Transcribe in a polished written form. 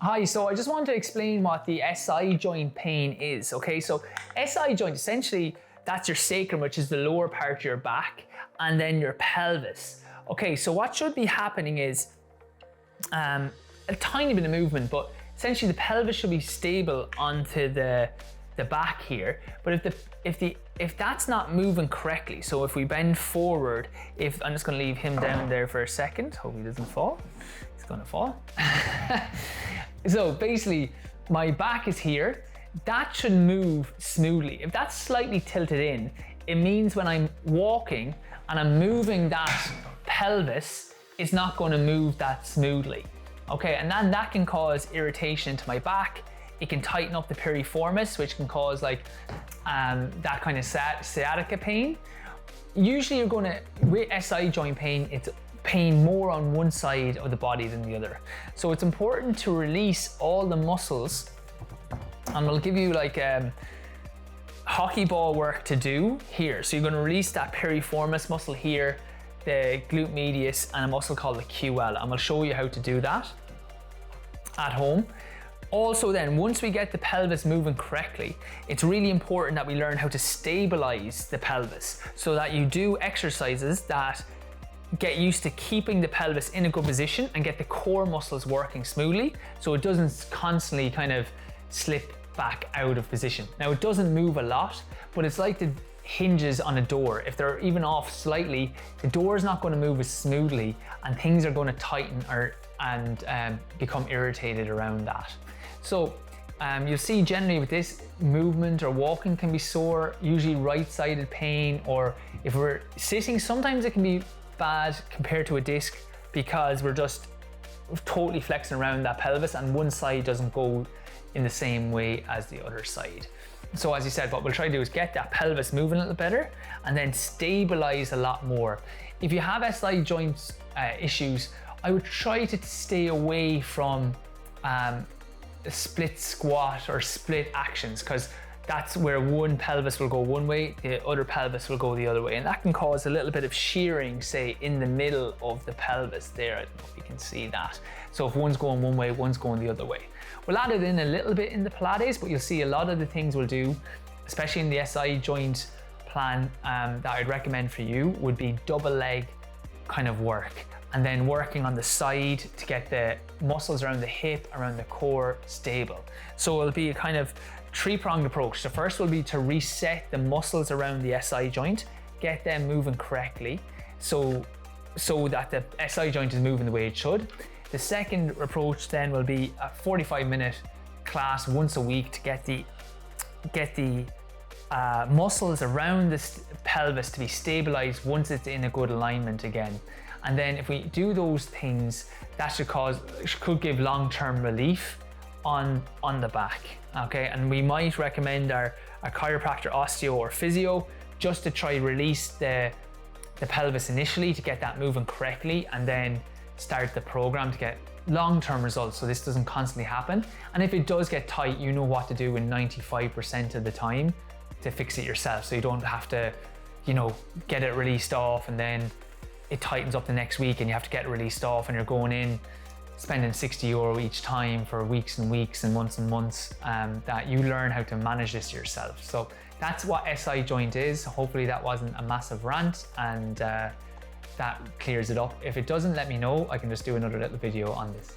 Hi, so I just want to explain what the SI joint pain is, okay? So SI joint, essentially, that's your sacrum, which is the lower part of your back, and then your pelvis. Okay, so what should be happening is a tiny bit of movement, but essentially the pelvis should be stable onto the back here. But if that's not moving correctly, so if we bend forward, I'm just gonna leave him down there for a second, hope he doesn't fall. He's gonna fall. So basically, my back is here. That should move smoothly. If that's slightly tilted in, it means when I'm walking and I'm moving that pelvis, it's not gonna move that smoothly. Okay, and then that can cause irritation to my back. It can tighten up the piriformis, which can cause like that kind of sciatica pain. Usually you're gonna, with SI joint pain, it's pain more on one side of the body than the other. So it's important to release all the muscles, and we'll give you like hockey ball work to do here. So you're gonna release that piriformis muscle here, the glute medius, and a muscle called the QL, and we'll show you how to do that at home. Also then, once we get the pelvis moving correctly, it's really important that we learn how to stabilize the pelvis so that you do exercises that get used to keeping the pelvis in a good position and get the core muscles working smoothly so it doesn't constantly kind of slip back out of position. Now it doesn't move a lot, but it's like the hinges on a door. If they're even off slightly, the door is not going to move as smoothly and things are going to tighten and become irritated around that. So you'll see generally with this, movement or walking can be sore, usually right-sided pain, or if we're sitting, sometimes it can be bad compared to a disc because we're just totally flexing around that pelvis and one side doesn't go in the same way as the other side. So as you said, what we'll try to do is get that pelvis moving a little better and then stabilize a lot more. If you have SI joints issues, I would try to stay away from split squat or split actions, because that's where one pelvis will go one way, the other pelvis will go the other way, and that can cause a little bit of shearing, say in the middle of the pelvis there. I don't know if you can see that. So if one's going one way, one's going the other way. We'll add it in a little bit in the Pilates, but you'll see a lot of the things we'll do, especially in the SI joint plan that I'd recommend for you, would be double leg kind of work, and then working on the side to get the muscles around the hip, around the core stable. So it'll be a kind of three-pronged approach. The first will be to reset the muscles around the SI joint, get them moving correctly so that the SI joint is moving the way it should. The second approach then will be a 45-minute class once a week to get the muscles around the pelvis to be stabilized once it's in a good alignment again. And then if we do those things, that could give long-term relief on the back, okay? And we might recommend our chiropractor, osteo, or physio just to try release the pelvis initially to get that moving correctly, and then start the program to get long-term results so this doesn't constantly happen. And if it does get tight, you know what to do in 95% of the time to fix it yourself, so you don't have to, get it released off and then it tightens up the next week and you have to get it released off and you're going in spending €60 each time for weeks and weeks and months, that you learn how to manage this yourself. So that's what SI joint is. Hopefully that wasn't a massive rant and that clears it up. If it doesn't, let me know. I can just do another little video on this.